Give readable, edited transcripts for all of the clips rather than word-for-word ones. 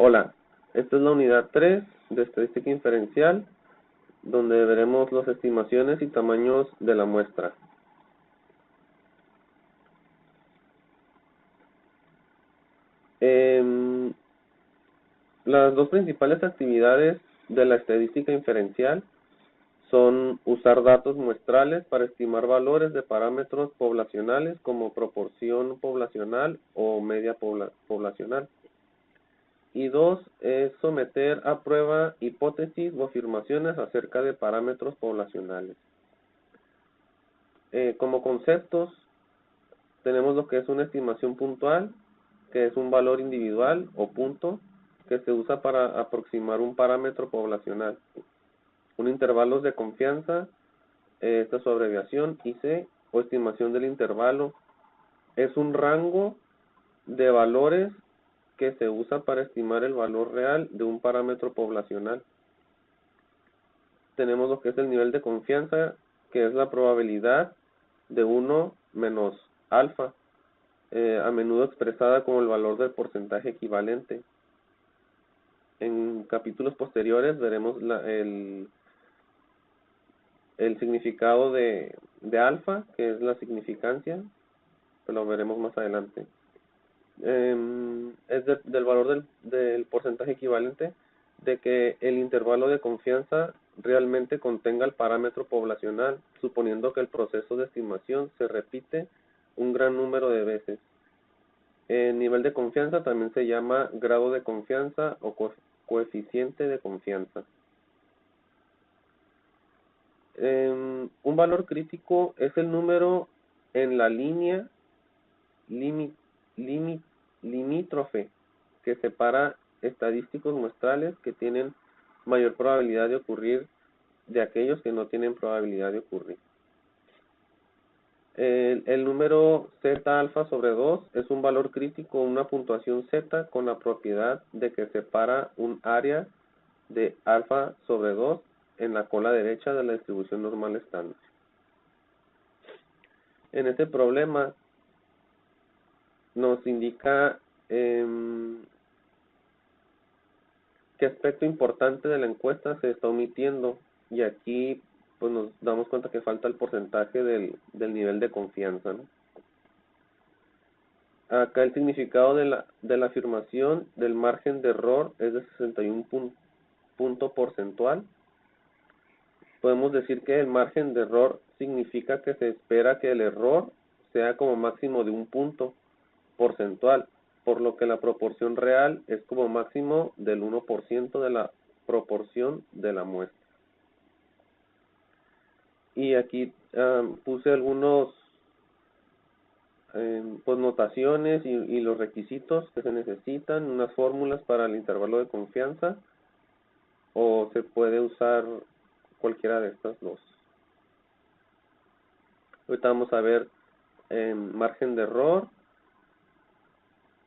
Hola, esta es la unidad 3 de estadística inferencial, donde veremos las estimaciones y tamaños de la muestra. Las dos principales actividades de la estadística inferencial son usar datos muestrales para estimar valores de parámetros poblacionales como proporción poblacional o media poblacional. Y dos, es someter a prueba hipótesis o afirmaciones acerca de parámetros poblacionales. Como conceptos, tenemos lo que es una estimación puntual, que es un valor individual o punto que se usa para aproximar un parámetro poblacional. Un intervalo de confianza, esta es su abreviación, IC, o estimación del intervalo, es un rango de valores que se usa para estimar el valor real de un parámetro poblacional. Tenemos lo que es el nivel de confianza, que es la probabilidad de 1 menos alfa, a menudo expresada como el valor del porcentaje equivalente. En capítulos posteriores veremos el significado de alfa, que es la significancia, que lo veremos más adelante. Es del valor del porcentaje equivalente, de que el intervalo de confianza realmente contenga el parámetro poblacional, suponiendo que el proceso de estimación se repite un gran número de veces. El nivel de confianza también se llama grado de confianza o coeficiente de confianza. Un valor crítico es el número en la línea limítrofe que separa estadísticos muestrales que tienen mayor probabilidad de ocurrir de aquellos que no tienen probabilidad de ocurrir. El número Z alfa sobre 2 es un valor crítico, una puntuación Z con la propiedad de que separa un área de alfa sobre 2 en la cola derecha de la distribución normal estándar. En este problema nos indica qué aspecto importante de la encuesta se está omitiendo, y aquí pues nos damos cuenta que falta el porcentaje del nivel de confianza, ¿no? Acá el significado de la afirmación del margen de error es de 61 punto porcentual. Podemos decir que el margen de error significa que se espera que el error sea como máximo de un punto porcentual, por lo que la proporción real es como máximo del 1% de la proporción de la muestra. Y aquí puse algunos pues notaciones y los requisitos que se necesitan, unas fórmulas para el intervalo de confianza, o se puede usar cualquiera de estas dos. Ahorita vamos a ver margen de error,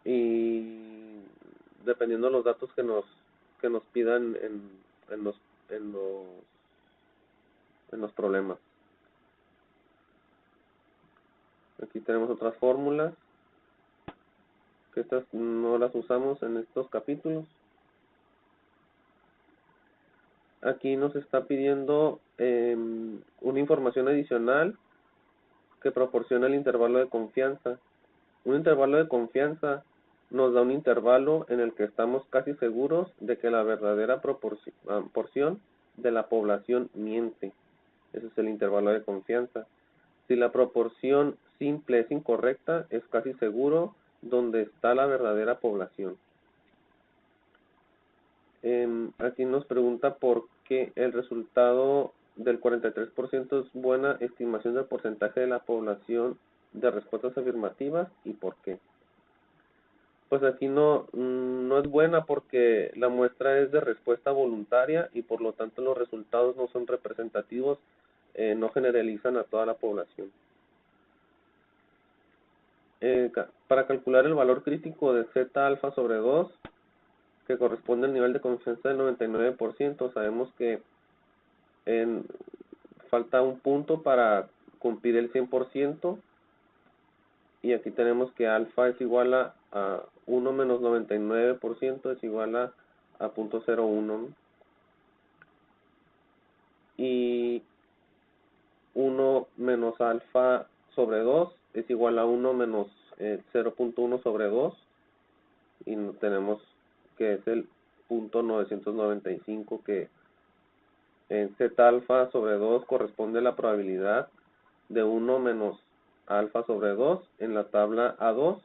y dependiendo de los datos que nos pidan en los problemas. Aquí tenemos otras fórmulas, que estas no las usamos en estos capítulos. Aquí nos está pidiendo una información adicional que proporciona el intervalo de confianza. Un intervalo de confianza nos da un intervalo en el que estamos casi seguros de que la verdadera porción de la población miente. Ese es el intervalo de confianza. Si la proporción simple es incorrecta, es casi seguro donde está la verdadera población. Aquí nos pregunta por qué el resultado del 43% es buena estimación del porcentaje de la población de respuestas afirmativas y por qué. Pues aquí no es buena porque la muestra es de respuesta voluntaria y por lo tanto los resultados no son representativos, no generalizan a toda la población. Para calcular el valor crítico de Z alfa sobre 2, que corresponde al nivel de confianza del 99%, sabemos que falta un punto para cumplir el 100%, y aquí tenemos que alfa es igual a 1 menos 99% es igual a 0.01, ¿no? Y 1 menos alfa sobre 2 es igual a 1 menos 0.1 sobre 2, y tenemos que es el 0.995, que en z alfa sobre 2 corresponde a la probabilidad de 1 menos alfa sobre 2 en la tabla A2.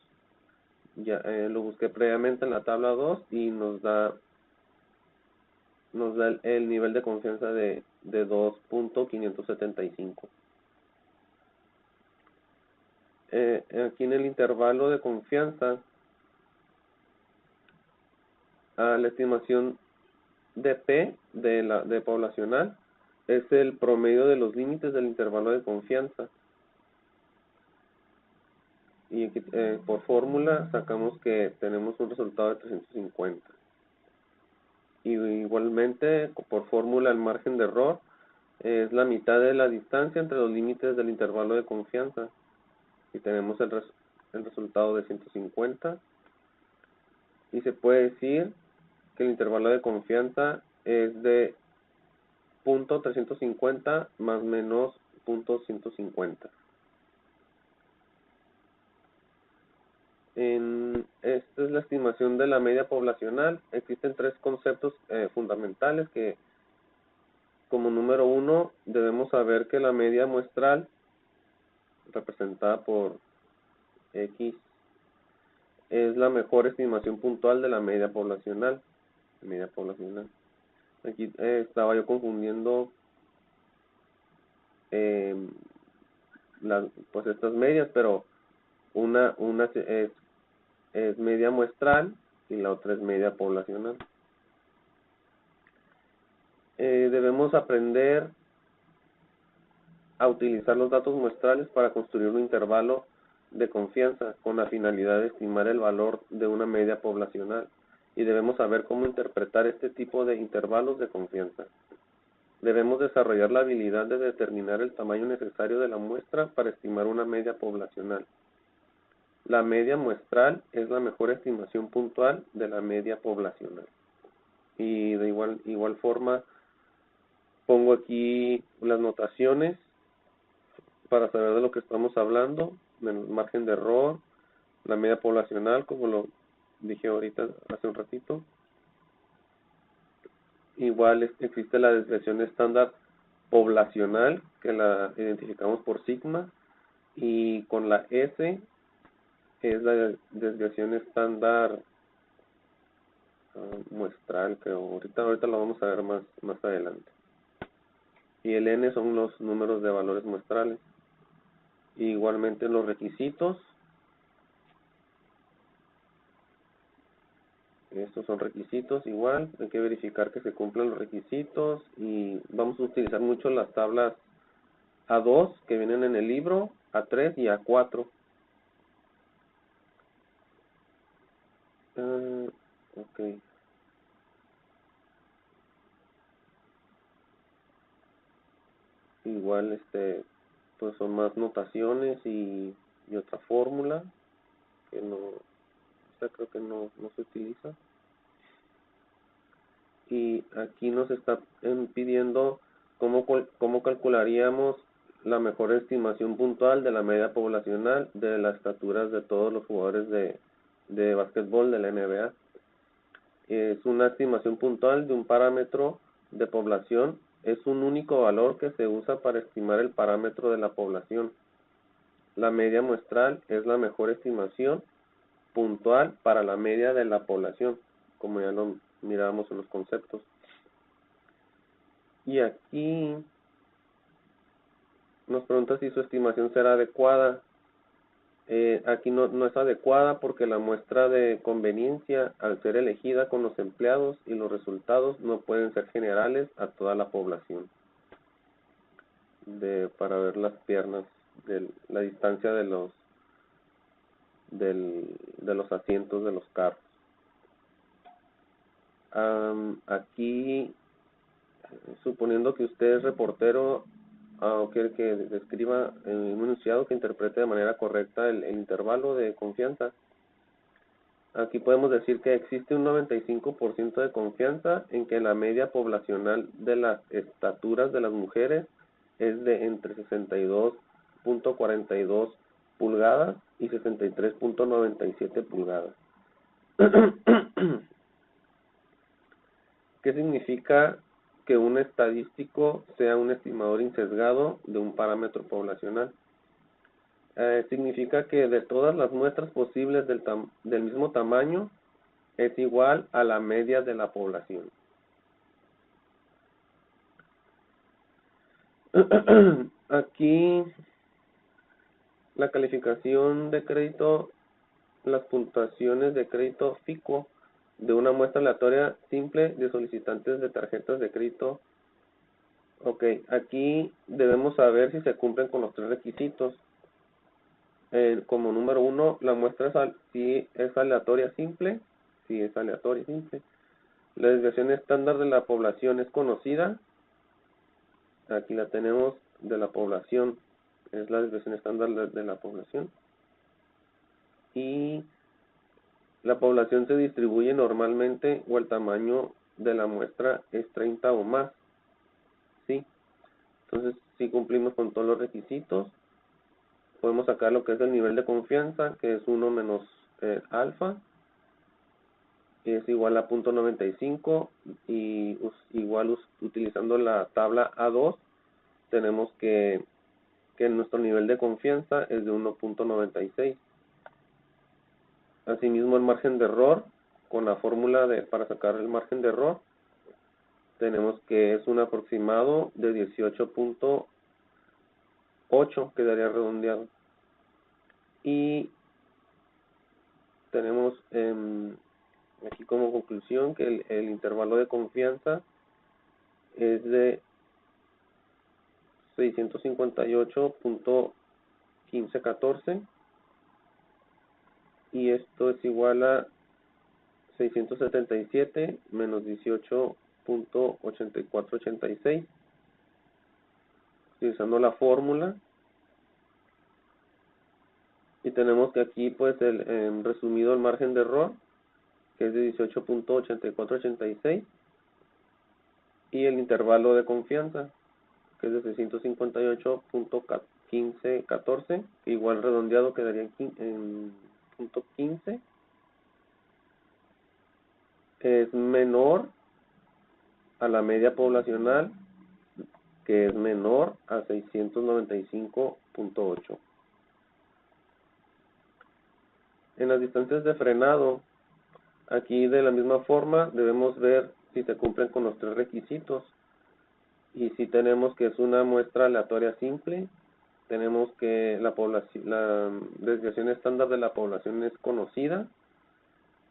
Ya lo busqué previamente en la tabla 2 y nos da el nivel de confianza de 2.575. Aquí en el intervalo de confianza, la estimación de P de poblacional es el promedio de los límites del intervalo de confianza. Y aquí, por fórmula sacamos que tenemos un resultado de 350. Y igualmente, por fórmula, el margen de error es la mitad de la distancia entre los límites del intervalo de confianza. Y tenemos el resultado de 150. Y se puede decir que el intervalo de confianza es de 0.350 más menos 0.150. Esta es la estimación de la media poblacional. Existen tres conceptos fundamentales que, como número uno, debemos saber que la media muestral, representada por X, es la mejor estimación puntual de la media poblacional. Aquí estaba yo confundiendo pues estas medias, pero una es media muestral y la otra es media poblacional. Debemos aprender a utilizar los datos muestrales para construir un intervalo de confianza con la finalidad de estimar el valor de una media poblacional, y debemos saber cómo interpretar este tipo de intervalos de confianza. Debemos desarrollar la habilidad de determinar el tamaño necesario de la muestra para estimar una media poblacional. La media muestral es la mejor estimación puntual de la media poblacional. Y de igual forma, pongo aquí las notaciones para saber de lo que estamos hablando: el margen de error, la media poblacional, como lo dije ahorita hace un ratito. Igual existe la desviación estándar poblacional, que la identificamos por sigma, y con la S es la desviación estándar muestral, que ahorita lo vamos a ver más adelante. Y el N son los números de valores muestrales. Y igualmente los requisitos. Estos son requisitos igual, hay que verificar que se cumplan los requisitos, y vamos a utilizar mucho las tablas A2 que vienen en el libro, A3 y A4. Ok. Igual pues son más notaciones y otra fórmula que creo que no se utiliza. Y aquí nos está pidiendo cómo calcularíamos la mejor estimación puntual de la media poblacional de las estaturas de todos los jugadores de básquetbol de la NBA. Es una estimación puntual de un parámetro de población. Es un único valor que se usa para estimar el parámetro de la población. La media muestral es la mejor estimación puntual para la media de la población, como ya lo mirábamos en los conceptos. Y aquí nos pregunta si su estimación será adecuada. Aquí no es adecuada porque la muestra de conveniencia, al ser elegida con los empleados, y los resultados no pueden ser generales a toda la población. Para ver las piernas, la distancia de los asientos de los carros. Aquí, suponiendo que usted es reportero o quiere que describa en un enunciado que interprete de manera correcta el intervalo de confianza. Aquí podemos decir que existe un 95% de confianza en que la media poblacional de las estaturas de las mujeres es de entre 62.42 pulgadas y 63.97 pulgadas. ¿Qué significa que un estadístico sea un estimador insesgado de un parámetro poblacional? Significa que de todas las muestras posibles del mismo tamaño es igual a la media de la población. Aquí la calificación de crédito, las puntuaciones de crédito FICO de una muestra aleatoria simple de solicitantes de tarjetas de crédito. Ok, aquí debemos saber si se cumplen con los tres requisitos. Como número 1, la muestra si es aleatoria simple, si es aleatoria simple. La desviación estándar de la población es conocida. Aquí la tenemos, de la población, es la desviación estándar de la población. Y la población se distribuye normalmente o el tamaño de la muestra es 30 o más. ¿Sí? Entonces, si cumplimos con todos los requisitos, podemos sacar lo que es el nivel de confianza, que es 1 menos alfa, que es igual a 0.95, y igual utilizando la tabla A2, tenemos que nuestro nivel de confianza es de 1.96. Asimismo, el margen de error, con la fórmula para sacar el margen de error, tenemos que es un aproximado de 18.8, quedaría redondeado. Y tenemos aquí como conclusión que el intervalo de confianza es de 658.1514, y esto es igual a 677 menos 18.8486, utilizando la fórmula. Y tenemos que aquí, pues, resumido el margen de error, que es de 18.8486, y el intervalo de confianza, que es de 658.1514, que igual redondeado quedaría en punto 15, es menor a la media poblacional, que es menor a 695.8. En las distancias de frenado, aquí de la misma forma debemos ver si se cumplen con los tres requisitos. Y si tenemos que es una muestra aleatoria simple, tenemos que la desviación estándar de la población es conocida,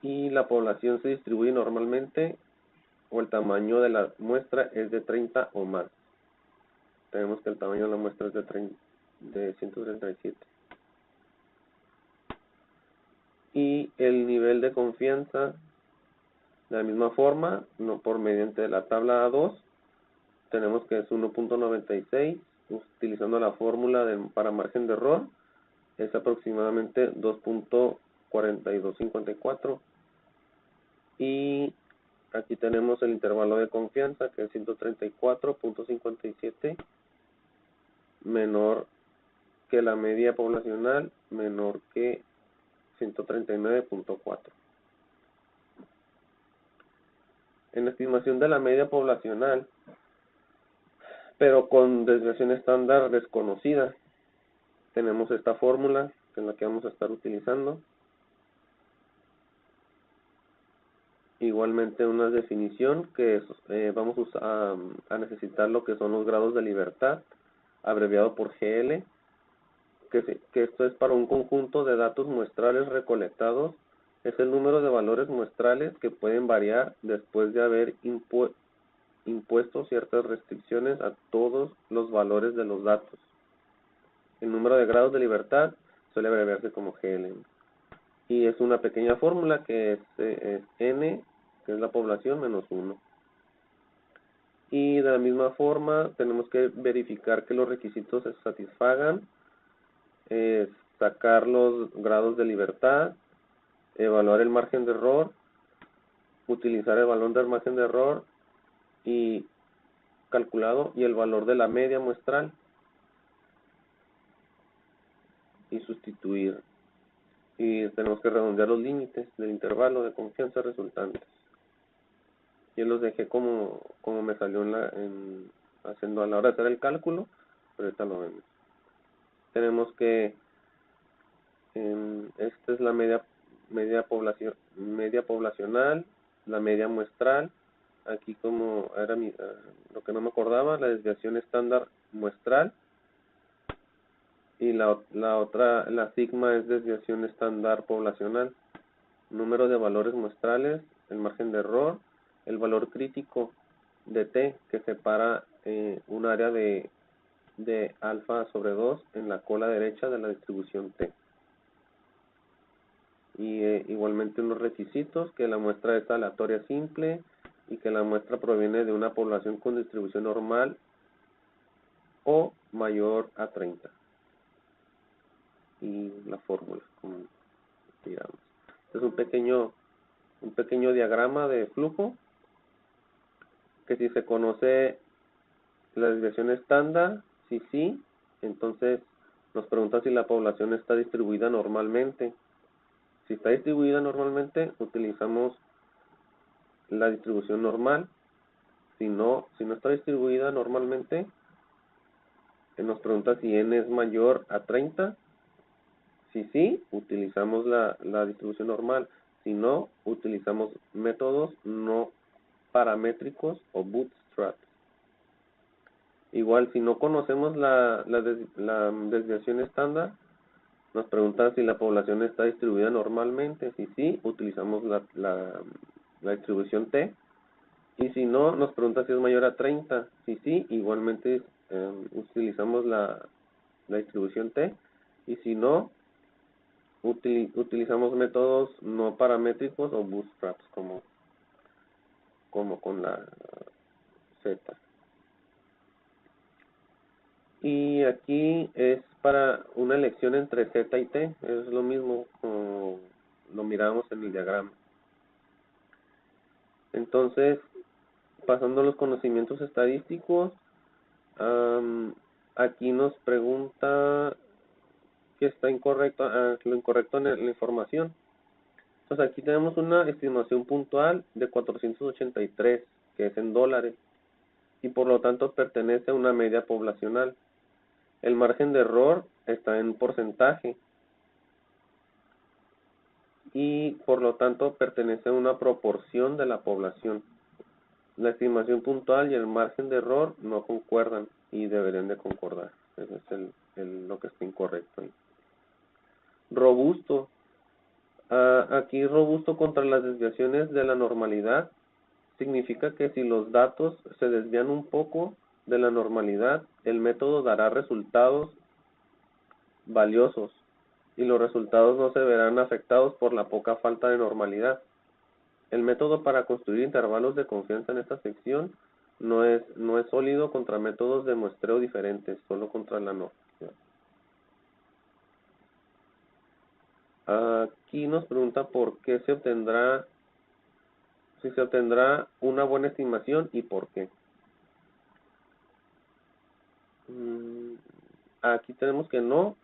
y la población se distribuye normalmente, o el tamaño de la muestra es de 30 o más. Tenemos que el tamaño de la muestra es de 137. Y el nivel de confianza, de la misma forma, mediante la tabla A2, tenemos que es 1.96, utilizando la fórmula para margen de error, es aproximadamente 2.4254. Y aquí tenemos el intervalo de confianza, que es 134.57, menor que la media poblacional, menor que 139.4. En la estimación de la media poblacional, pero con desviación estándar desconocida, tenemos esta fórmula, que es la que vamos a estar utilizando. Igualmente una definición que vamos a necesitar lo que son los grados de libertad, abreviado por GL, que esto es para un conjunto de datos muestrales recolectados. Es el número de valores muestrales que pueden variar después de haber impuesto ciertas restricciones a todos los valores de los datos. El número de grados de libertad suele abreviarse como GL. Y es una pequeña fórmula que es N, que es la población, menos 1. Y de la misma forma tenemos que verificar que los requisitos se satisfagan, sacar los grados de libertad, evaluar el margen de error, utilizar el valor del margen de error y calculado y el valor de la media muestral y sustituir. Y tenemos que redondear los límites del intervalo de confianza resultantes. Yo los dejé como me salió haciendo a la hora de hacer el cálculo, pero ahorita lo vemos. Tenemos que esta es la media poblacional, la media muestral. Aquí como era lo que no me acordaba, la desviación estándar muestral, y la sigma es desviación estándar poblacional. Número de valores muestrales, el margen de error, el valor crítico de t que separa un área de alfa sobre 2 en la cola derecha de la distribución t. Y igualmente unos requisitos, que la muestra es aleatoria simple y que la muestra proviene de una población con distribución normal o mayor a 30. Y la fórmula, como digamos. Este es un pequeño diagrama de flujo, que si se conoce la desviación estándar, si sí, entonces nos pregunta si la población está distribuida normalmente. Si está distribuida normalmente, utilizamos la distribución normal. Si no está distribuida normalmente, nos pregunta si n es mayor a 30. Si sí, utilizamos la distribución normal. Si no, utilizamos métodos no paramétricos o bootstraps. Igual, si no conocemos la desviación estándar, nos pregunta si la población está distribuida normalmente. Si sí, utilizamos la distribución T. Y si no, nos pregunta si es mayor a 30. Si sí, igualmente utilizamos la distribución T. Y si no, utilizamos métodos no paramétricos o bootstraps, como con la Z. Y aquí es para una elección entre Z y T. Es lo mismo como lo miramos en el diagrama. Entonces, pasando a los conocimientos estadísticos, aquí nos pregunta que está incorrecto, lo incorrecto en la información. Entonces aquí tenemos una estimación puntual de 483, que es en dólares, y por lo tanto pertenece a una media poblacional. El margen de error está en porcentaje, y por lo tanto pertenece a una proporción de la población. La estimación puntual y el margen de error no concuerdan y deberían de concordar. Eso es lo que está incorrecto ahí. Robusto. Aquí robusto contra las desviaciones de la normalidad significa que si los datos se desvían un poco de la normalidad, el método dará resultados valiosos y los resultados no se verán afectados por la poca falta de normalidad. El método para construir intervalos de confianza en esta sección no es sólido contra métodos de muestreo diferentes, solo contra la normalidad. Aquí nos pregunta por qué si se obtendrá una buena estimación y por qué. Aquí tenemos que no,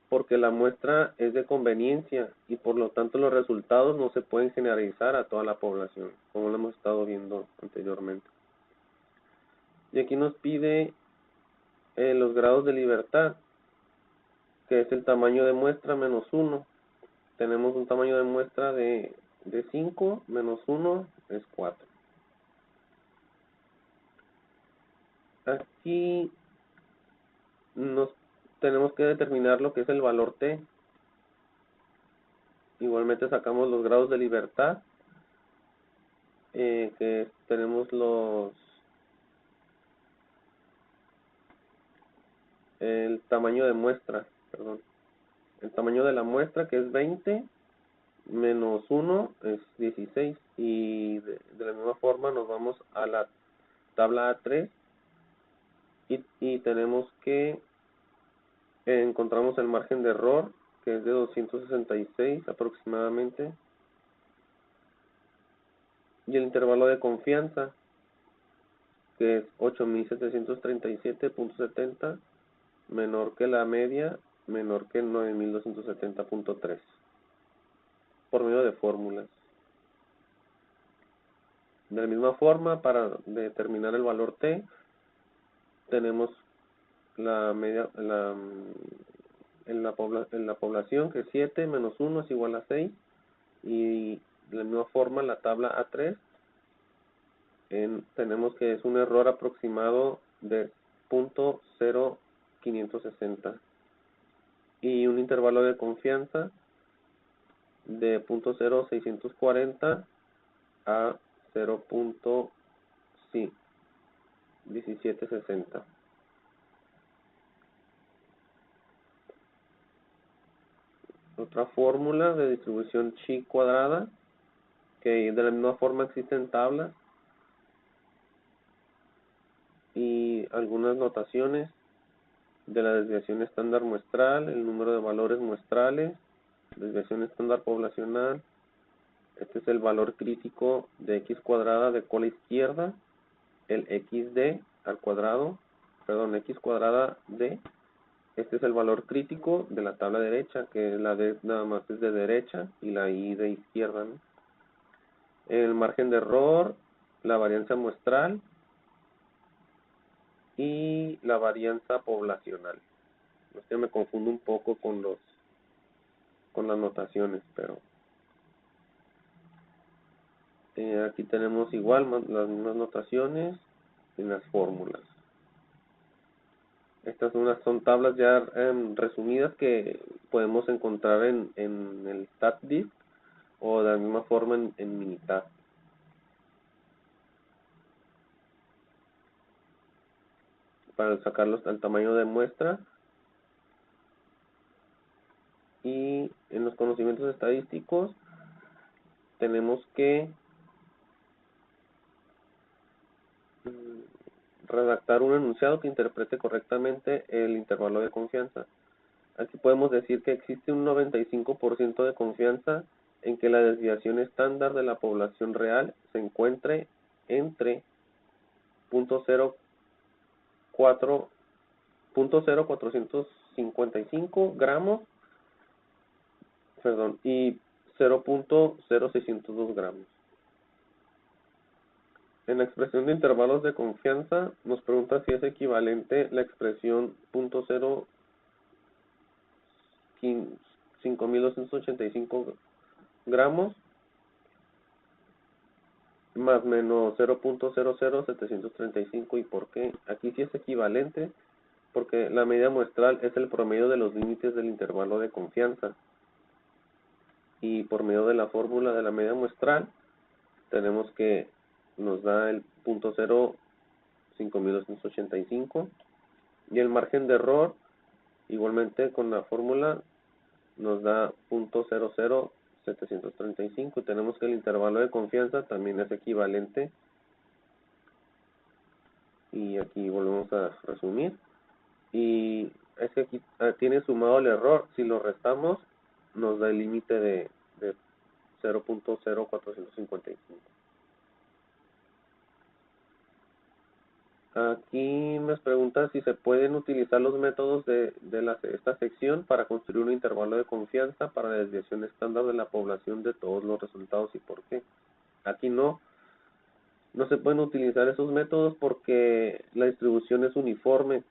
porque la muestra es de conveniencia y por lo tanto los resultados no se pueden generalizar a toda la población, como lo hemos estado viendo anteriormente. Y aquí nos pide los grados de libertad, que es el tamaño de muestra menos 1. Tenemos un tamaño de muestra de 5 menos 1 es 4. Aquí tenemos que determinar lo que es el valor T. Igualmente sacamos los grados de libertad, que tenemos el tamaño de muestra, perdón. El tamaño de la muestra, que es 20, menos 1 es 16. Y de la misma forma nos vamos a la tabla A3 y tenemos que encontramos el margen de error, que es de 266 aproximadamente, y el intervalo de confianza, que es 8737.70, menor que la media, menor que 9270.3, por medio de fórmulas. De la misma forma, para determinar el valor t, tenemos la media, en la población, que es 7 menos 1 es igual a 6, y de la misma forma la tabla A3, tenemos que es un error aproximado de 0.0560 y un intervalo de confianza de 0.0640 a 0.1760. Otra fórmula de distribución chi cuadrada, que de la misma forma existen tablas y algunas notaciones de la desviación estándar muestral, el número de valores muestrales, desviación estándar poblacional. Este es el valor crítico de x cuadrada de cola izquierda, el xd al cuadrado, perdón, x cuadrada d. Este es el valor crítico de la tabla derecha, que la d nada más es de derecha y la i de izquierda, ¿no? El margen de error, la varianza muestral y la varianza poblacional. No sé, me confundo un poco con las notaciones, pero aquí tenemos igual las mismas notaciones y las fórmulas. Estas son tablas ya resumidas que podemos encontrar en el StatDisk o de la misma forma en Minitab. Para sacarlos al tamaño de muestra. Y en los conocimientos estadísticos tenemos que redactar un enunciado que interprete correctamente el intervalo de confianza. Aquí podemos decir que existe un 95% de confianza en que la desviación estándar de la población real se encuentre entre 0.0455 gramos, y 0.0602 gramos. En la expresión de intervalos de confianza nos pregunta si es equivalente la expresión 0.5285 gramos más menos 0.00735. ¿Y por qué? Aquí sí es equivalente porque la medida muestral es el promedio de los límites del intervalo de confianza. Y por medio de la fórmula de la medida muestral tenemos que nos da el 0.5285 y el margen de error igualmente con la fórmula nos da 0.00735 y tenemos que el intervalo de confianza también es equivalente. Y aquí volvemos a resumir, y es que aquí tiene sumado el error. Si lo restamos nos da el límite de 0.0455. Aquí nos pregunta si se pueden utilizar los métodos de esta sección para construir un intervalo de confianza para la desviación estándar de la población de todos los resultados y por qué. Aquí no se pueden utilizar esos métodos porque la distribución es uniforme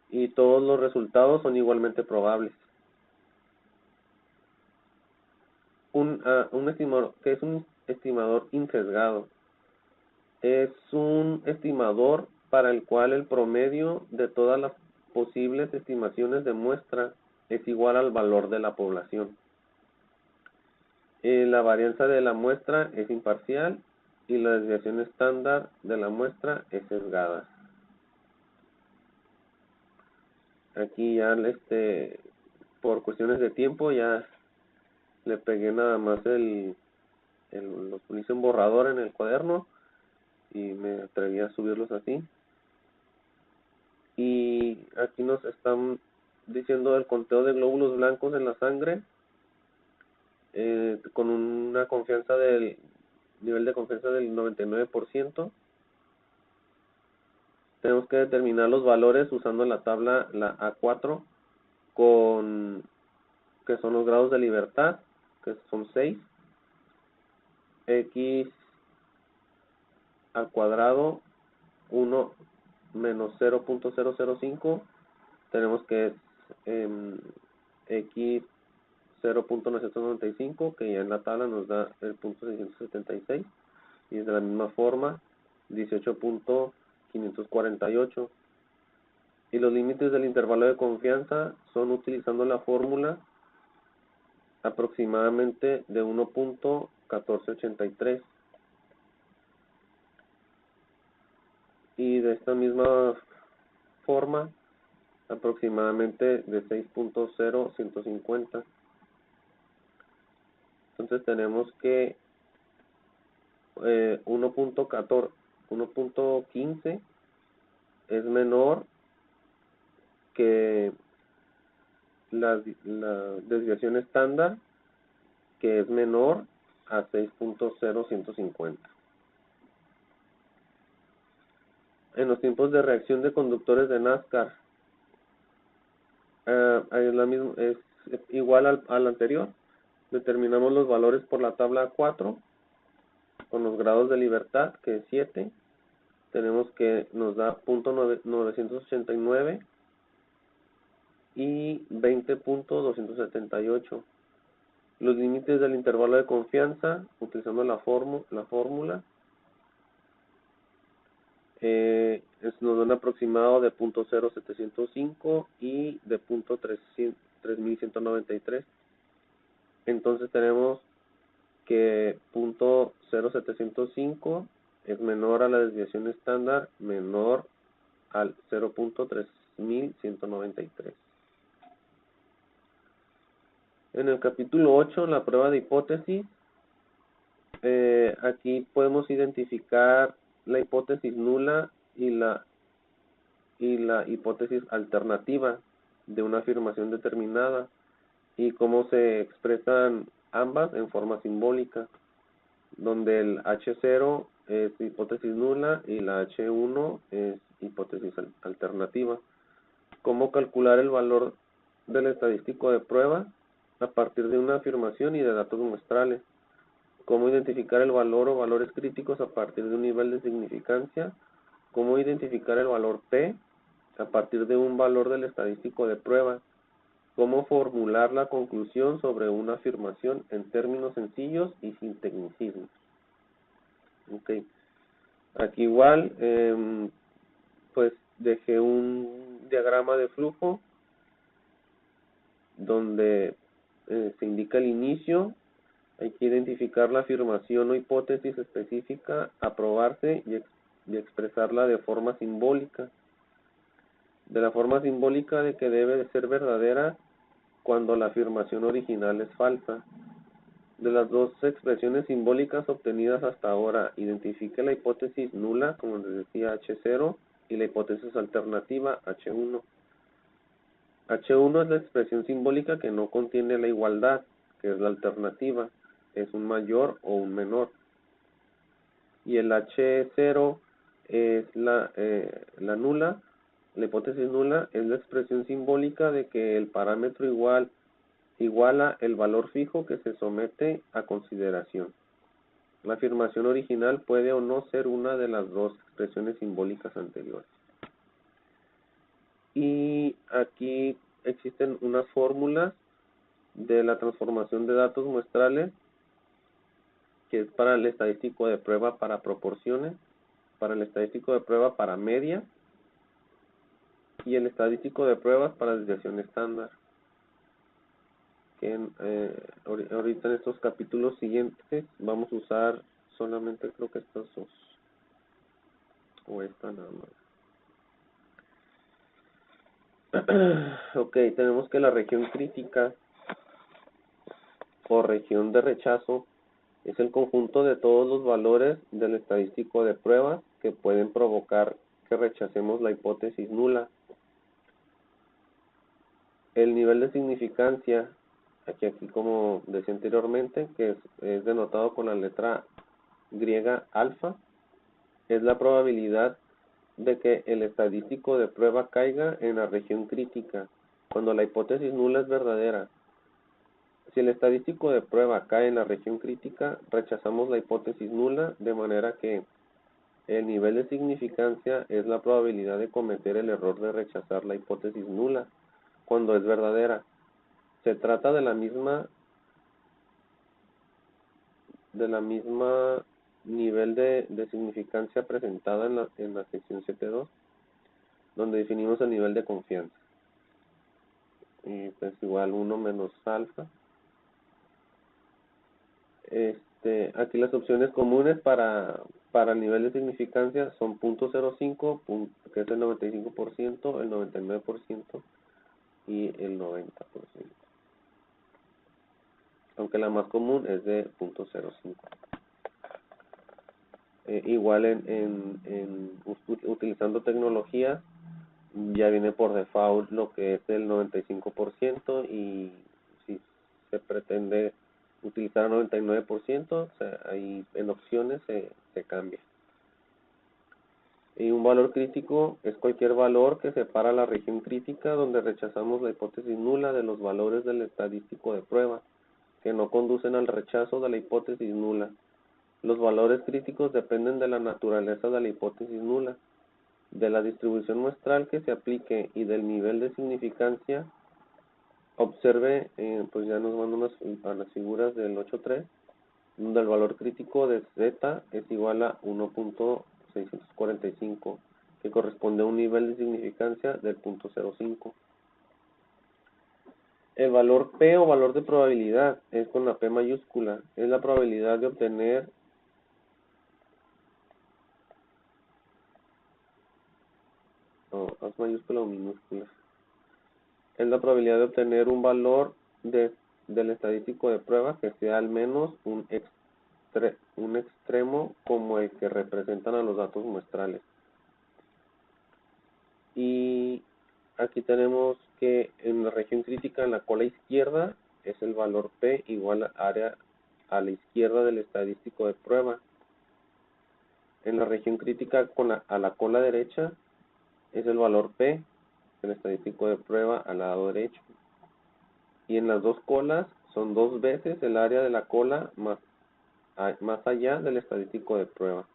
y todos los resultados son igualmente probables. Un estimador, ¿qué es un estimador insesgado? Es un estimador para el cual el promedio de todas las posibles estimaciones de muestra es igual al valor de la población. La varianza de la muestra es imparcial y la desviación estándar de la muestra es sesgada. Aquí ya por cuestiones de tiempo ya le pegué nada más lo hice en borrador en el cuaderno y me atreví a subirlos así. Y aquí nos están diciendo el conteo de glóbulos blancos en la sangre con una confianza del nivel de confianza del 99%. Tenemos que determinar los valores usando la tabla, la A4, que son los grados de libertad, que son 6, x al cuadrado 1 menos 0.005, tenemos que es x 0.995, que ya en la tabla nos da el punto 676, y de la misma forma 18.548. Y los límites del intervalo de confianza son utilizando la fórmula aproximadamente de 1.1483. Y de esta misma forma aproximadamente de 6.0150. Entonces tenemos que 1.15 es menor que la desviación estándar, que es menor a 6.0150. En los tiempos de reacción de conductores de NASCAR, es igual al anterior. Determinamos los valores por la tabla 4 con los grados de libertad, que es 7. Tenemos que nos da .989 y 20.278. Los límites del intervalo de confianza, utilizando la fórmula, nos da un aproximado de .0705 y de .3193. Entonces tenemos que .0705 es menor a la desviación estándar, menor al 0.3193. En el capítulo 8, la prueba de hipótesis, aquí podemos identificar la hipótesis nula y la hipótesis alternativa de una afirmación determinada, y cómo se expresan ambas en forma simbólica, donde el H0 es hipótesis nula y la H1 es hipótesis alternativa. Cómo calcular el valor del estadístico de prueba a partir de una afirmación y de datos muestrales. Cómo identificar el valor o valores críticos a partir de un nivel de significancia. Cómo identificar el valor P a partir de un valor del estadístico de prueba. Cómo formular la conclusión sobre una afirmación en términos sencillos y sin tecnicismos. Okay. Aquí igual, pues dejé un diagrama de flujo donde se indica el inicio. Hay que identificar la afirmación o hipótesis específica, aprobarse y expresarla de forma simbólica. De la forma simbólica de que debe de ser verdadera cuando la afirmación original es falsa. De las dos expresiones simbólicas obtenidas hasta ahora, identifique la hipótesis nula, como les decía, H0, y la hipótesis alternativa, H1. H1 es la expresión simbólica que no contiene la igualdad, que es la alternativa, es un mayor o un menor. Y el H0 es la nula, la hipótesis nula es la expresión simbólica de que el parámetro iguala el valor fijo que se somete a consideración. La afirmación original puede o no ser una de las dos expresiones simbólicas anteriores. Y aquí existen unas fórmulas de la transformación de datos muestrales, que es para el estadístico de prueba para proporciones, para el estadístico de prueba para media y el estadístico de pruebas para desviación estándar. Que ahorita en estos capítulos siguientes vamos a usar solamente, creo que estos dos, o esta nada más. Ok, tenemos que la región crítica o región de rechazo es el conjunto de todos los valores del estadístico de pruebas que pueden provocar que rechacemos la hipótesis nula. el nivel de significancia, aquí como decía anteriormente, que es denotado con la letra griega alfa, es la probabilidad de que el estadístico de prueba caiga en la región crítica, cuando la hipótesis nula es verdadera. Si el estadístico de prueba cae en la región crítica, rechazamos la hipótesis nula, de manera que el nivel de significancia es la probabilidad de cometer el error de rechazar la hipótesis nula cuando es verdadera. Se trata de la misma nivel de significancia presentada en la sección 7.2, donde definimos el nivel de confianza. Y pues igual 1 menos alfa. Aquí las opciones comunes para el nivel de significancia son .05, que es el 95%, el 99% y el 90%. Aunque la más común es de .05. Igual utilizando tecnologías, ya viene por default lo que es el 95%, y si se pretende utilizar 99%, o sea, ahí en opciones se cambia. Y un valor crítico es cualquier valor que separa la región crítica donde rechazamos la hipótesis nula de los valores del estadístico de prueba, que no conducen al rechazo de la hipótesis nula. Los valores críticos dependen de la naturaleza de la hipótesis nula, de la distribución muestral que se aplique y del nivel de significancia. Observe, pues ya nos van a las figuras del 8.3, donde el valor crítico de Z es igual a 1.645, que corresponde a un nivel de significancia del .05. El valor P o valor de probabilidad es con la P mayúscula, es la probabilidad de obtener ¿haz mayúscula o minúscula? Es la probabilidad de obtener un valor del estadístico de prueba que sea al menos un extremo como el que representan a los datos muestrales. Y aquí tenemos que en la región crítica, en la cola izquierda, es el valor P igual a área a la izquierda del estadístico de prueba. En la región crítica a la cola derecha es el valor P, el estadístico de prueba al lado derecho. Y en las dos colas son 2 veces el área de la cola más allá del estadístico de prueba.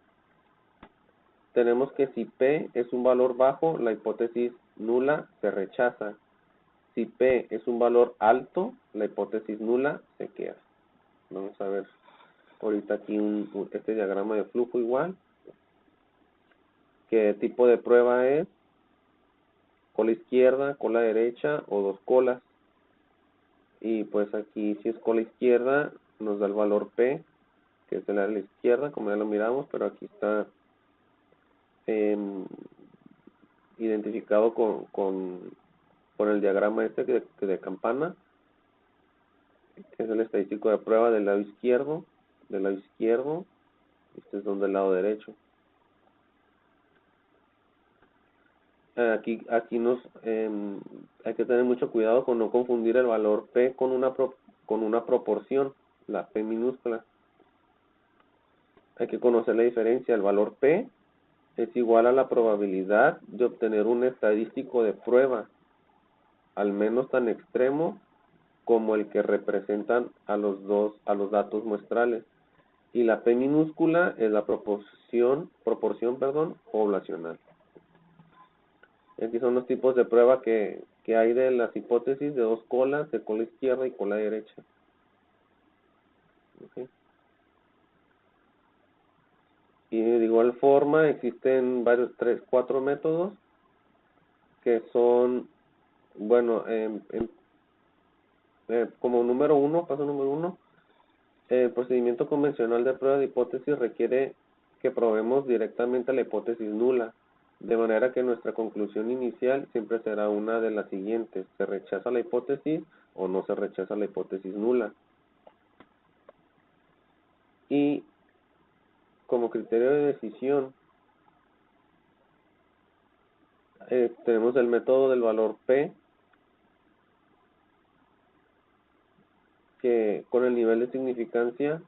Tenemos que si P es un valor bajo, la hipótesis nula se rechaza. Si P es un valor alto, la hipótesis nula se queda. Vamos a ver ahorita aquí este diagrama de flujo igual. ¿Qué tipo de prueba es? Cola izquierda, cola derecha o dos colas. Y pues aquí si es cola izquierda nos da el valor P, que es el área de la izquierda, como ya lo miramos, pero aquí está identificado con el diagrama este de campana, que es el estadístico de prueba del lado izquierdo, este es donde el lado derecho. Aquí hay que tener mucho cuidado con no confundir el valor P con una proporción, la P minúscula. Hay que conocer la diferencia. El valor P es igual a la probabilidad de obtener un estadístico de prueba, al menos tan extremo como el que representan a los datos muestrales. Y la P minúscula es la proporción poblacional. Aquí son los tipos de prueba que hay de las hipótesis de dos colas, de cola izquierda y cola derecha. Okay. Y de igual forma existen varios, 4 métodos que son, bueno, como paso número 1, el procedimiento convencional de prueba de hipótesis requiere que probemos directamente la hipótesis nula, de manera que nuestra conclusión inicial siempre será una de las siguientes: se rechaza la hipótesis o no se rechaza la hipótesis nula. Y como criterio de decisión tenemos el método del valor P, que con el nivel de significancia,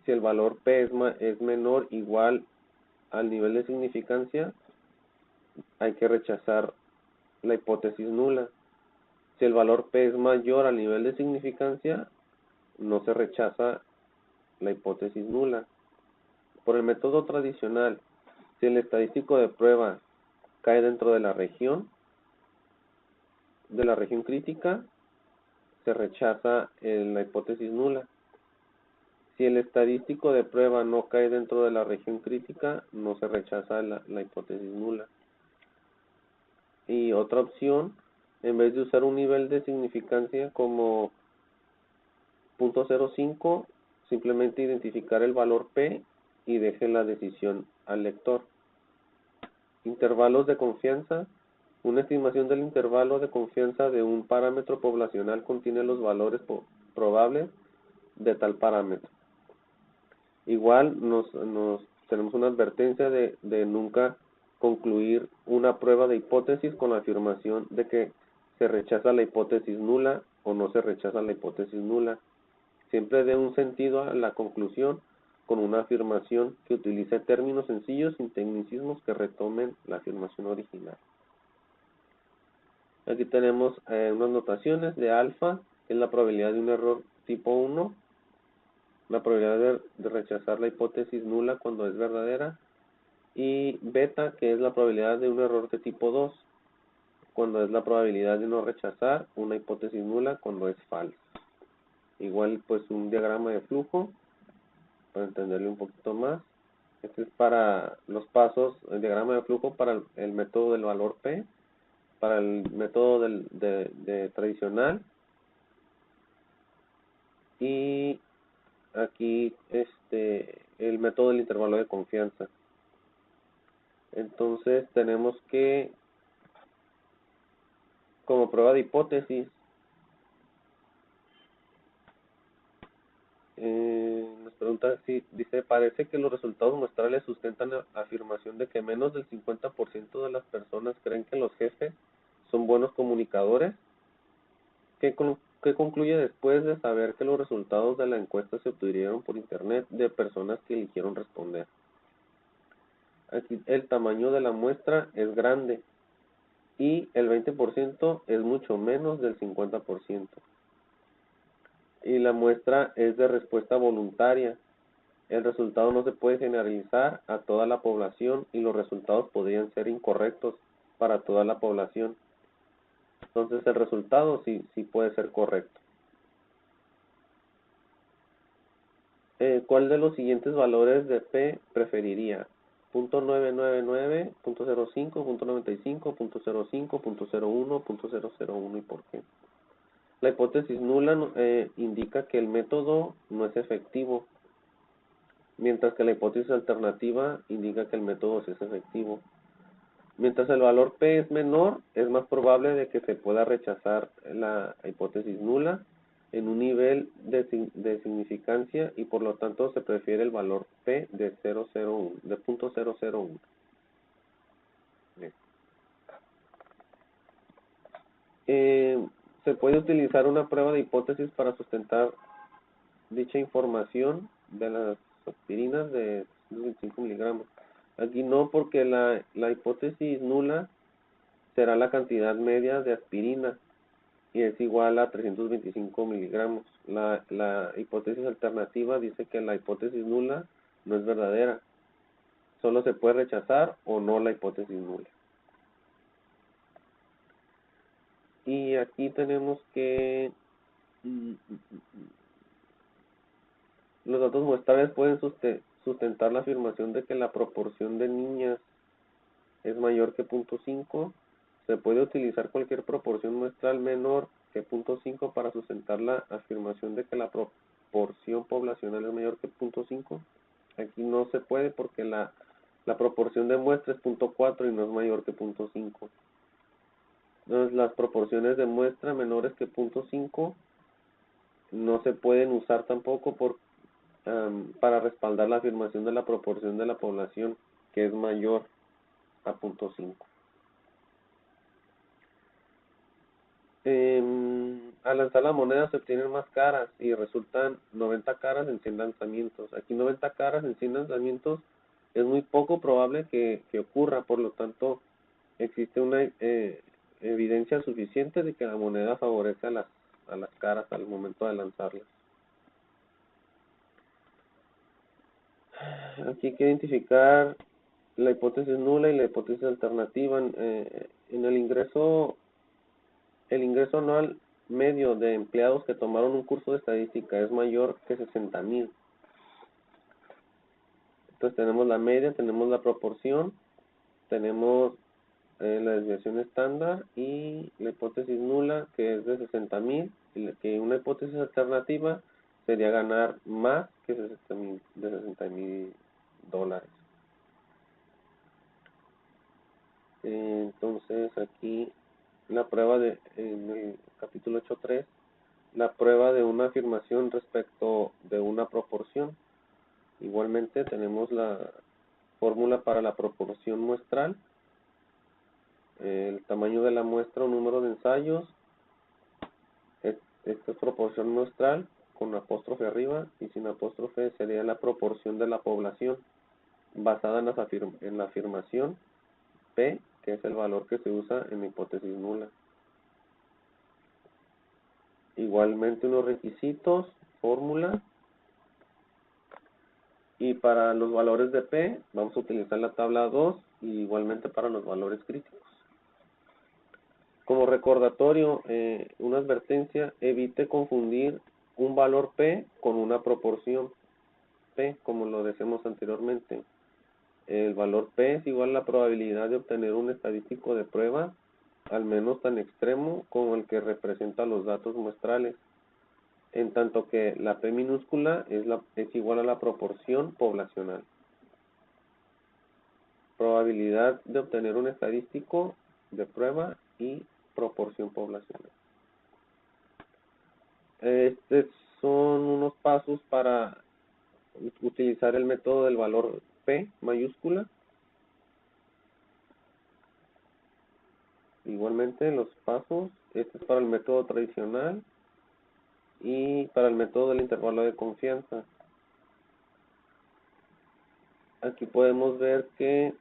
si el valor P es menor o igual al nivel de significancia, hay que rechazar la hipótesis nula. Si el valor P es mayor al nivel de significancia, no se rechaza la hipótesis nula. Por el método tradicional, si el estadístico de prueba cae dentro de la región crítica, se rechaza la hipótesis nula. Si el estadístico de prueba no cae dentro de la región crítica, no se rechaza la hipótesis nula. Y otra opción, en vez de usar un nivel de significancia como 0.05, simplemente identificar el valor P y deje la decisión al lector. Intervalos de confianza. Una estimación del intervalo de confianza de un parámetro poblacional contiene los valores probables de tal parámetro. Igual tenemos una advertencia de nunca concluir una prueba de hipótesis con la afirmación de que se rechaza la hipótesis nula o no se rechaza la hipótesis nula. Siempre dé un sentido a la conclusión con una afirmación que utilice términos sencillos sin tecnicismos que retomen la afirmación original. Aquí tenemos unas notaciones de alfa, que es la probabilidad de un error tipo 1, la probabilidad de rechazar la hipótesis nula cuando es verdadera, y beta, que es la probabilidad de un error de tipo 2, cuando es la probabilidad de no rechazar una hipótesis nula cuando es falsa. Igual pues un diagrama de flujo, para entenderlo un poquito más. Este es para los pasos, el diagrama de flujo para el método del valor P, para el método de tradicional, y aquí el método del intervalo de confianza. Entonces tenemos que, como prueba de hipótesis, nos pregunta si dice, parece que los resultados muestrales sustentan la afirmación de que menos del 50% de las personas creen que los jefes son buenos comunicadores. ¿Qué concluye después de saber que los resultados de la encuesta se obtuvieron por internet de personas que eligieron responder? Aquí el tamaño de la muestra es grande y el 20% es mucho menos del 50%. Y la muestra es de respuesta voluntaria. El resultado no se puede generalizar a toda la población y los resultados podrían ser incorrectos para toda la población. Entonces el resultado sí puede ser correcto. ¿Cuál de los siguientes valores de P preferiría? .999, .05, .95, .05, .01, .001 y por qué. La hipótesis nula indica que el método no es efectivo, mientras que la hipótesis alternativa indica que el método sí es efectivo. Mientras el valor P es menor, es más probable de que se pueda rechazar la hipótesis nula en un nivel de significancia y por lo tanto se prefiere el valor P de 001, de .001. Se puede utilizar una prueba de hipótesis para sustentar dicha información de las aspirinas de 25 miligramos. Aquí no, porque la hipótesis nula será la cantidad media de aspirina y es igual a 325 miligramos. La hipótesis alternativa dice que la hipótesis nula no es verdadera. Solo se puede rechazar o no la hipótesis nula. Y aquí tenemos que los datos muestrales pueden sustentar la afirmación de que la proporción de niñas es mayor que 0.5. Se puede utilizar cualquier proporción muestral menor que 0.5 para sustentar la afirmación de que la proporción poblacional es mayor que 0.5. Aquí no se puede porque la proporción de muestra es 0.4 y no es mayor que 0.5. Entonces las proporciones de muestra menores que 0.5 no se pueden usar tampoco para respaldar la afirmación de la proporción de la población que es mayor a 0.5. al lanzar la moneda se obtienen más caras y resultan 90 caras en 100 lanzamientos. Aquí 90 caras en 100 lanzamientos es muy poco probable que ocurra, por lo tanto existe una evidencia suficiente de que la moneda favorece a las caras al momento de lanzarlas. Aquí hay que identificar la hipótesis nula y la hipótesis alternativa. En el ingreso anual medio de empleados que tomaron un curso de estadística es mayor que 60,000. Entonces tenemos la media, tenemos la proporción, tenemos la desviación estándar y la hipótesis nula, que es de 60,000, y que una hipótesis alternativa sería ganar más que de $60,000. Entonces aquí la prueba en el capítulo 8.3, la prueba de una afirmación respecto de una proporción. Igualmente tenemos la fórmula para la proporción muestral, el tamaño de la muestra o número de ensayos. Esta es proporción muestral con apóstrofe arriba, y sin apóstrofe sería la proporción de la población basada en la afirmación P, que es el valor que se usa en la hipótesis nula. Igualmente unos requisitos, fórmula, y para los valores de P vamos a utilizar la tabla 2, y igualmente para los valores críticos. Como recordatorio, una advertencia: evite confundir un valor P con una proporción P, como lo decíamos anteriormente. El valor P es igual a la probabilidad de obtener un estadístico de prueba, al menos tan extremo como el que representa los datos muestrales, en tanto que la P minúscula es igual a la proporción poblacional. Probabilidad de obtener un estadístico de prueba y proporción poblacional. Estos son unos pasos para utilizar el método del valor P mayúscula. Igualmente los pasos, este es para el método tradicional y para el método del intervalo de confianza. Aquí podemos ver que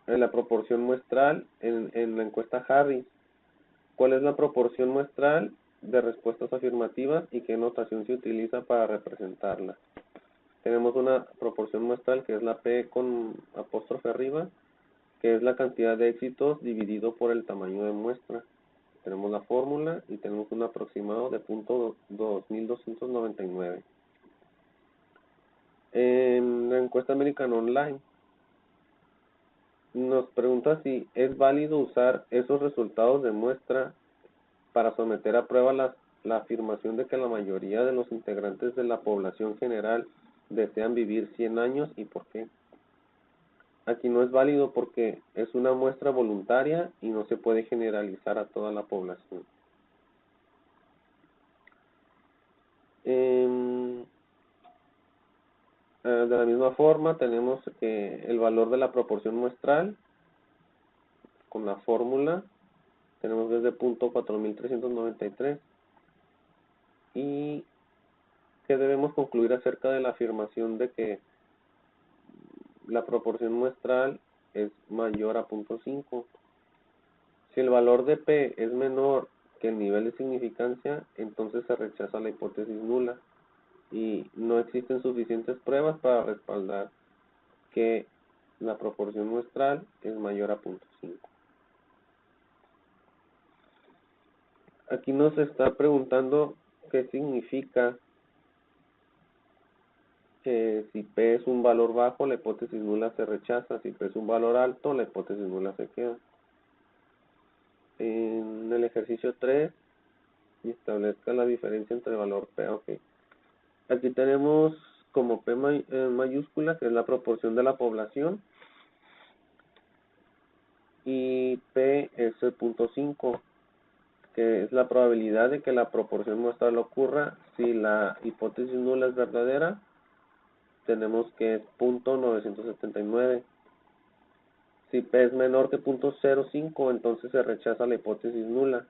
en la proporción muestral, en la encuesta Harris, ¿cuál es la proporción muestral de respuestas afirmativas y qué notación se utiliza para representarla? Tenemos una proporción muestral que es la P con apóstrofe arriba, que es la cantidad de éxitos dividido por el tamaño de muestra. Tenemos la fórmula y tenemos un aproximado de 0.2299. En la encuesta American Online nos pregunta si es válido usar esos resultados de muestra para someter a prueba la afirmación de que la mayoría de los integrantes de la población general desean vivir 100 años y por qué. Aquí no es válido porque es una muestra voluntaria y no se puede generalizar a toda la población. De la misma forma tenemos el valor de la proporción muestral con la fórmula. Tenemos desde punto 4393 y que debemos concluir acerca de la afirmación de que la proporción muestral es mayor a 0.5. Si el valor de P es menor que el nivel de significancia, entonces se rechaza la hipótesis nula y no existen suficientes pruebas para respaldar que la proporción muestral es mayor a 0.5. Aquí nos está preguntando qué significa que si P es un valor bajo, la hipótesis nula se rechaza. Si P es un valor alto, la hipótesis nula se queda. En el ejercicio 3, establezca la diferencia entre el valor P. Okay. Aquí tenemos como P mayúscula, que es la proporción de la población, y P es el 0.5, que es la probabilidad de que la proporción muestral ocurra. Si la hipótesis nula es verdadera, tenemos que es 0.979. Si P es menor que 0.05, entonces se rechaza la hipótesis nula.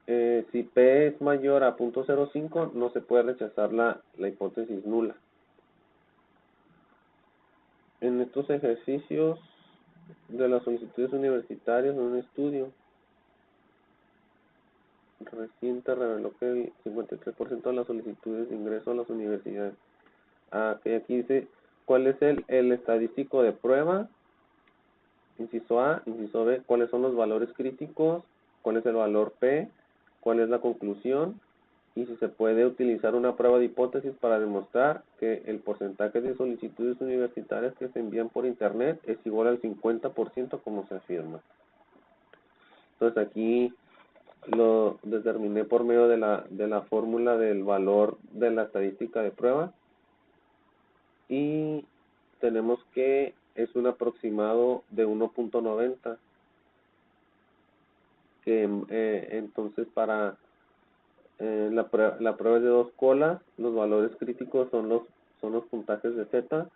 Si P es mayor a 0.05, no se puede rechazar la hipótesis nula. En estos ejercicios de las solicitudes universitarias en un estudio reciente reveló que el 53% de las solicitudes de ingreso a las universidades. Que aquí dice cuál es el estadístico de prueba, inciso A, inciso B, cuáles son los valores críticos, cuál es el valor P, cuál es la conclusión, y si se puede utilizar una prueba de hipótesis para demostrar que el porcentaje de solicitudes universitarias que se envían por internet es igual al 50% como se afirma. Entonces aquí lo determiné por medio de la fórmula del valor de la estadística de prueba, y tenemos que es un aproximado de 1.90, que entonces para la prueba es de 2 colas, los valores críticos son los puntajes de Z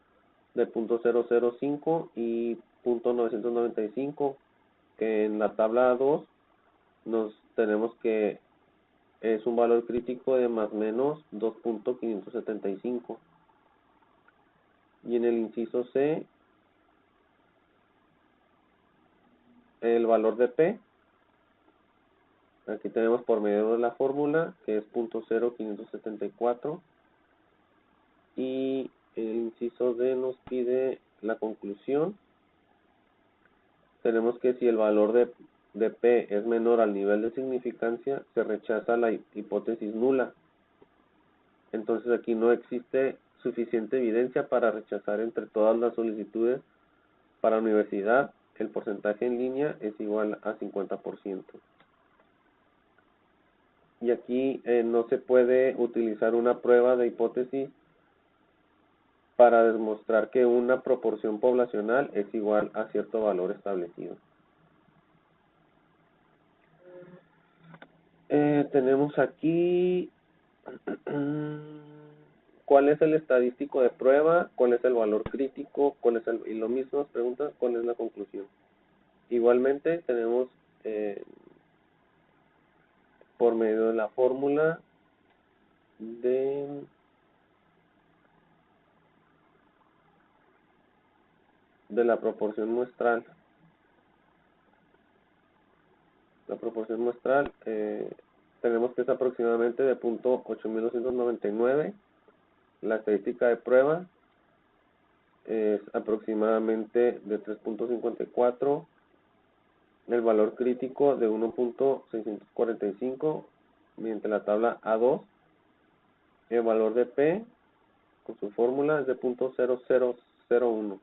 de 0.005 y 0.995, que en la tabla 2 nos tenemos que es un valor crítico de más menos 2.575. Y en el inciso C, el valor de P, aquí tenemos por medio de la fórmula, que es 0.0574, y el inciso D nos pide la conclusión. Tenemos que si el valor de P es menor al nivel de significancia, se rechaza la hipótesis nula. Entonces aquí no existe suficiente evidencia para rechazar entre todas las solicitudes para la universidad. El porcentaje en línea es igual a 50%. Y aquí no se puede utilizar una prueba de hipótesis para demostrar que una proporción poblacional es igual a cierto valor establecido. Tenemos aquí cuál es el estadístico de prueba, cuál es el valor crítico, y lo mismo nos pregunta cuál es la conclusión. Igualmente tenemos por medio de la fórmula de la proporción muestral. La proporción muestral tenemos que es aproximadamente de 0.8299. La estadística de prueba es aproximadamente de 3.54. El valor crítico de 1.645 mediante la tabla A2. El valor de P con su fórmula es de 0.0001.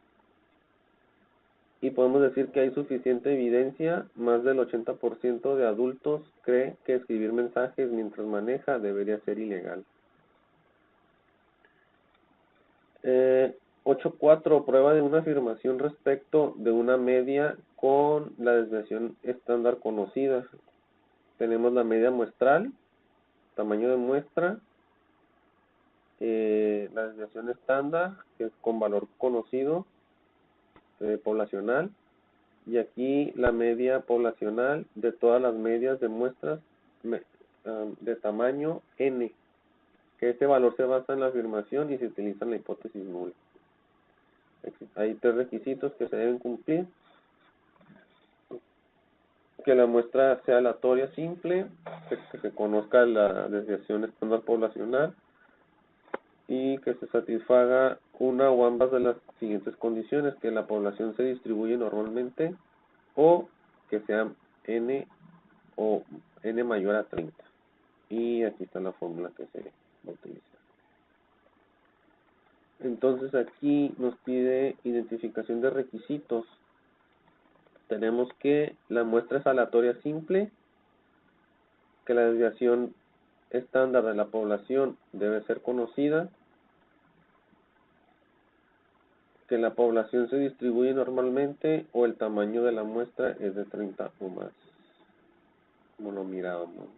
Y podemos decir que hay suficiente evidencia, más del 80% de adultos cree que escribir mensajes mientras maneja debería ser ilegal. 8.4. Prueba de una afirmación respecto de una media con la desviación estándar conocida. Tenemos la media muestral, tamaño de muestra, la desviación estándar, que es con valor conocido, poblacional, y aquí la media poblacional de todas las medias de muestras de tamaño n, que este valor se basa en la afirmación y se utiliza en la hipótesis nula. Hay 3 requisitos que se deben cumplir: que la muestra sea aleatoria simple, que se conozca la desviación estándar poblacional, y que se satisfaga una o ambas de las siguientes condiciones: que la población se distribuye normalmente, o que sea n o n mayor a 30. Y aquí está la fórmula que se va a utilizar. Entonces aquí nos pide identificación de requisitos. Tenemos que la muestra es aleatoria simple, que la desviación estándar de la población debe ser conocida, que la población se distribuye normalmente o el tamaño de la muestra es de 30 o más, como lo mirábamos.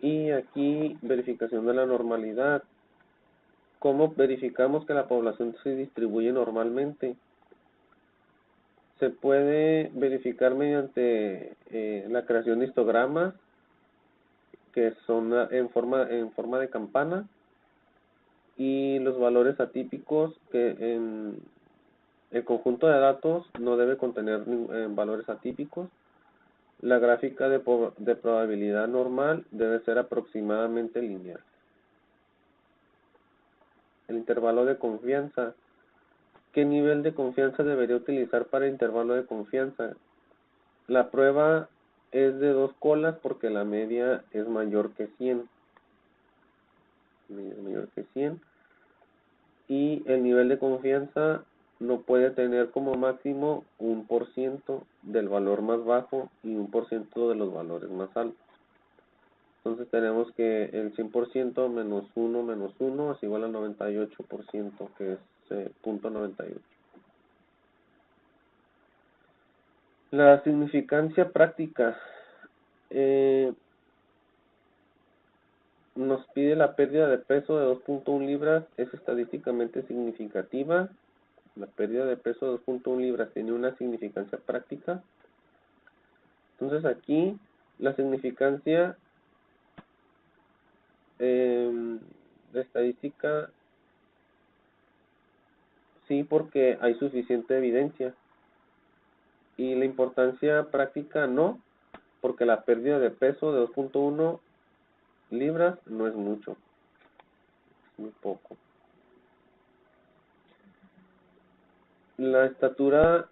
Y aquí verificación de la normalidad. ¿Cómo verificamos que la población se distribuye normalmente? Se puede verificar mediante la creación de histogramas que son en forma de campana, y los valores atípicos, que en el conjunto de datos no debe contener valores atípicos. La gráfica de probabilidad normal debe ser aproximadamente lineal. El intervalo de confianza. ¿Qué nivel de confianza debería utilizar para el intervalo de confianza? La prueba es de 2 colas porque la media es mayor que 100. Y el nivel de confianza no puede tener como máximo 1% del valor más bajo y 1% de los valores más altos. Entonces tenemos que el 100% menos 1 es igual al 98%, que es 0.98. La significancia práctica. Nos pide la pérdida de peso de 2.1 libras, es estadísticamente significativa. La pérdida de peso de 2.1 libras tiene una significancia práctica. Entonces aquí la significancia de estadística, sí, porque hay suficiente evidencia. Y la importancia práctica no, porque la pérdida de peso de 2.1 libras no es mucho, es muy poco. La estatura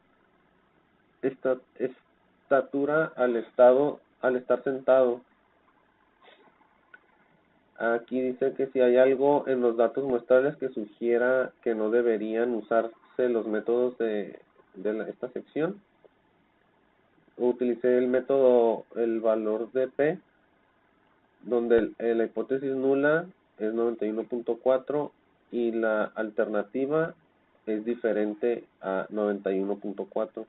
al estar sentado. Aquí dice que si hay algo en los datos muestrales que sugiera que no deberían usarse los métodos de esta sección, utilicé el método, el valor de P, donde la hipótesis nula es 91.4 y la alternativa es diferente a 91.4.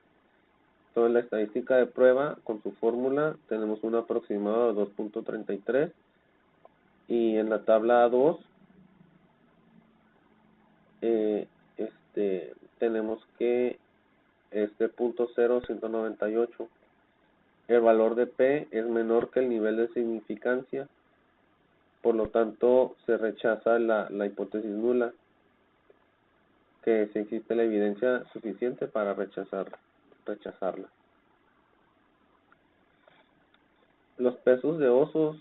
Entonces la estadística de prueba, con su fórmula, tenemos un aproximado de 2.33, y en la tabla 2 tenemos que 0.0198. El valor de P es menor que el nivel de significancia, por lo tanto se rechaza la hipótesis nula, que si existe la evidencia suficiente para rechazarla. Los pesos de osos.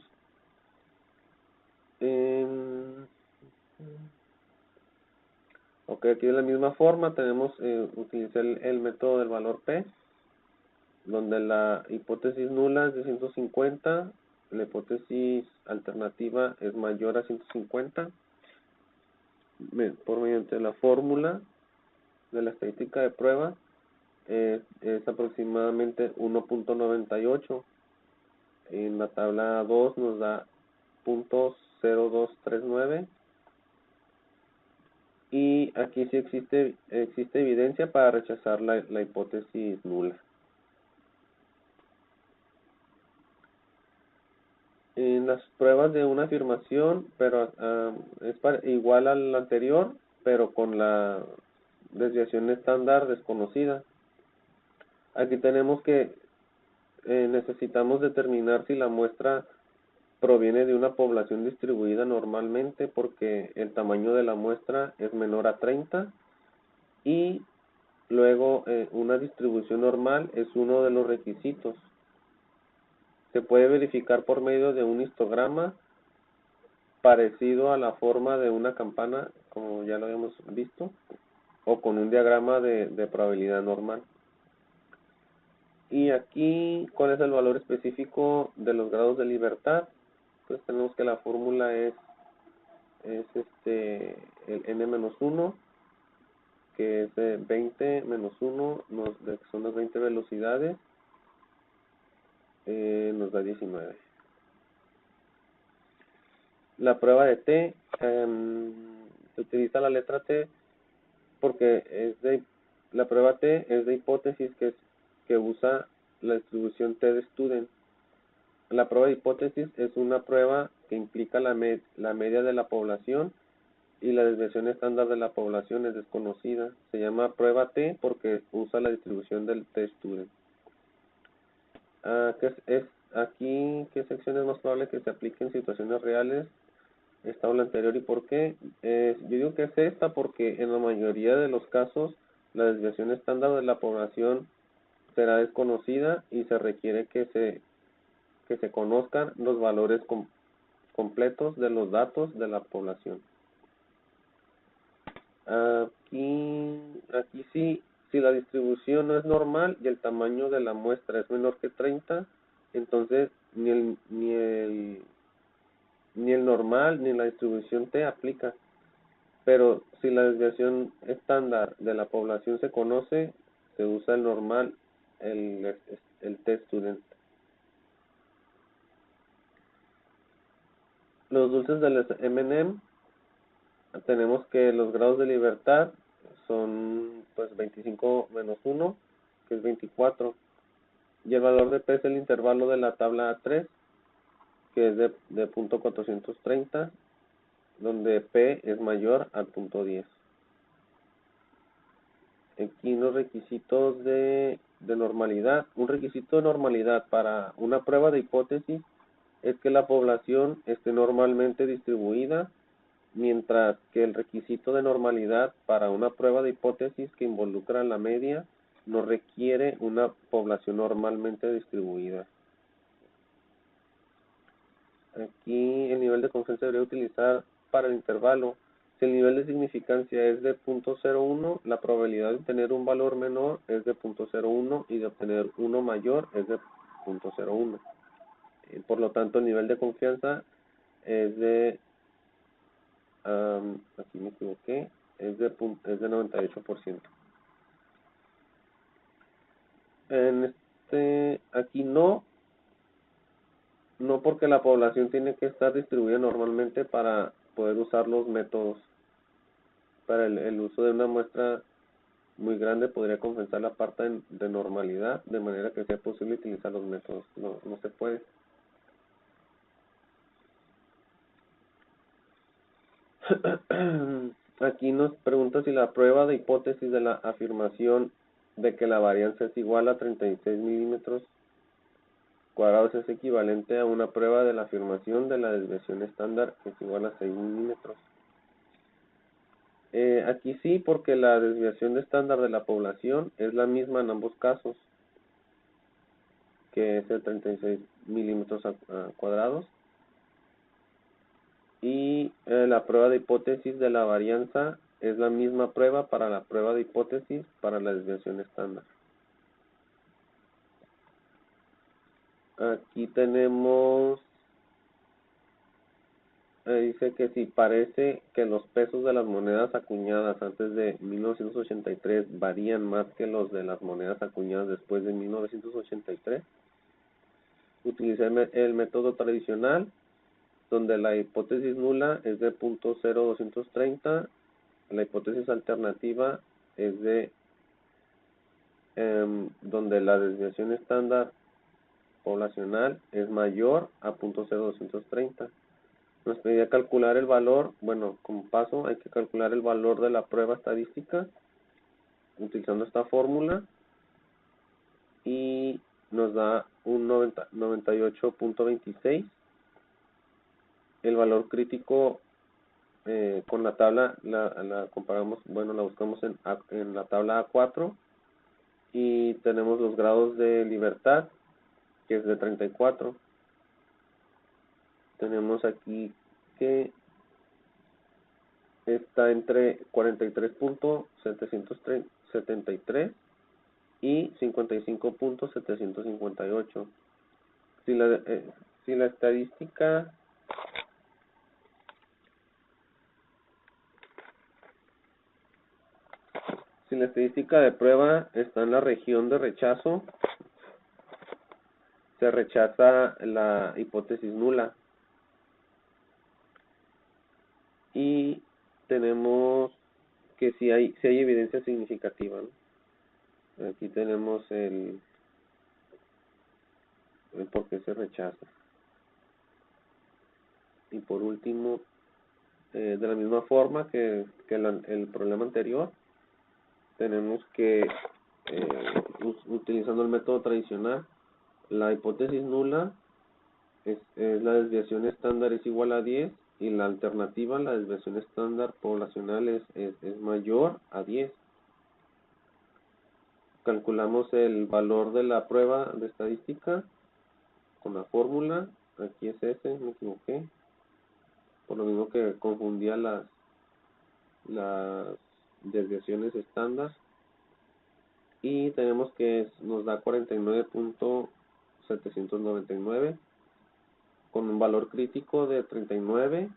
Ok, aquí de la misma forma tenemos utilizar el método del valor P, donde la hipótesis nula es de 150, la hipótesis alternativa es mayor a 150, por mediante la fórmula de la estadística de prueba es aproximadamente 1.98. En la tabla 2 nos da 0.0239, y aquí sí existe evidencia para rechazar la hipótesis nula. En las pruebas de una afirmación, pero es igual al anterior, pero con la desviación estándar desconocida. Aquí tenemos que necesitamos determinar si la muestra proviene de una población distribuida normalmente, porque el tamaño de la muestra es menor a 30, y luego una distribución normal es uno de los requisitos. Se puede verificar por medio de un histograma parecido a la forma de una campana, como ya lo habíamos visto, o con un diagrama de probabilidad normal. Y aquí, ¿cuál es el valor específico de los grados de libertad? Pues tenemos que la fórmula es el n-1, que es 20 menos 1, son las 20 velocidades, nos da 19. La prueba de T, se utiliza la letra T porque la prueba T es de hipótesis, que usa la distribución T de Student. La prueba de hipótesis es una prueba que implica la media de la población y la desviación estándar de la población es desconocida. Se llama prueba T porque usa la distribución del T-student. Aquí, ¿qué sección es más probable que se aplique en situaciones reales? Esta o la anterior, ¿y por qué? Yo digo que es esta porque en la mayoría de los casos la desviación estándar de la población será desconocida y se requiere que se conozcan los valores completos de los datos de la población. Aquí sí, si la distribución no es normal y el tamaño de la muestra es menor que 30, entonces ni el normal ni la distribución T aplica. Pero si la desviación estándar de la población se conoce, se usa el normal, el T-student. Los dulces del M&M, tenemos que los grados de libertad son pues 25 menos 1, que es 24. Y el valor de P es el intervalo de la tabla A3, que es de punto 430, donde P es mayor al punto 10. Aquí los requisitos de normalidad. Un requisito de normalidad para una prueba de hipótesis es que la población esté normalmente distribuida, mientras que el requisito de normalidad para una prueba de hipótesis que involucra la media no requiere una población normalmente distribuida. Aquí el nivel de confianza debería utilizar para el intervalo. Si el nivel de significancia es de 0.01, la probabilidad de obtener un valor menor es de 0.01 y de obtener uno mayor es de 0.01. Por lo tanto, el nivel de confianza es de, aquí me equivoqué, es de 98%. Aquí no porque la población tiene que estar distribuida normalmente para poder usar los métodos. Para el uso de una muestra muy grande podría compensar la parte de normalidad, de manera que sea posible utilizar los métodos. No se puede. Aquí nos pregunta si la prueba de hipótesis de la afirmación de que la varianza es igual a 36 milímetros cuadrados es equivalente a una prueba de la afirmación de la desviación estándar que es igual a 6 milímetros. Aquí sí, porque la desviación estándar de la población es la misma en ambos casos, que es de 36 milímetros cuadrados. Y la prueba de hipótesis de la varianza es la misma prueba para la prueba de hipótesis para la desviación estándar. Aquí tenemos, dice que si parece que los pesos de las monedas acuñadas antes de 1983 varían más que los de las monedas acuñadas después de 1983, utilice el método tradicional, donde la hipótesis nula es de 0.0230, la hipótesis alternativa es de donde la desviación estándar poblacional es mayor a 0.0230. Nos pedía calcular el valor, bueno, como paso hay que calcular el valor de la prueba estadística utilizando esta fórmula y nos da un 98.26. El valor crítico con la tabla la comparamos, bueno, la buscamos en la tabla A4 y tenemos los grados de libertad, que es de 34. Tenemos aquí que está entre 43.773 y 55.758. Si la estadística de prueba está en la región de rechazo, se rechaza la hipótesis nula. Y tenemos que si hay evidencia significativa, ¿no? Aquí tenemos el por qué se rechaza. Y por último, de la misma forma que el problema anterior, tenemos que, utilizando el método tradicional, la hipótesis nula es la desviación estándar es igual a 10 y la alternativa, la desviación estándar poblacional es mayor a 10. Calculamos el valor de la prueba de estadística con la fórmula. Aquí es ese, me equivoqué. Por lo mismo que confundía las desviaciones estándar. Y tenemos que nos da 49.799 con un valor crítico de 39.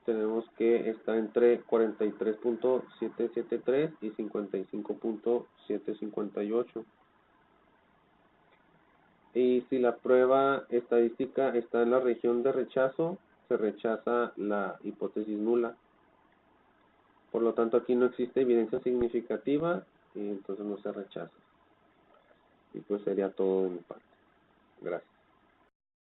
Tenemos que está entre 43.773 y 55.758. Y si la prueba estadística está en la región de rechazo, se rechaza la hipótesis nula. Por lo tanto, aquí no existe evidencia significativa y entonces no se rechaza. Y pues sería todo de mi parte. Gracias.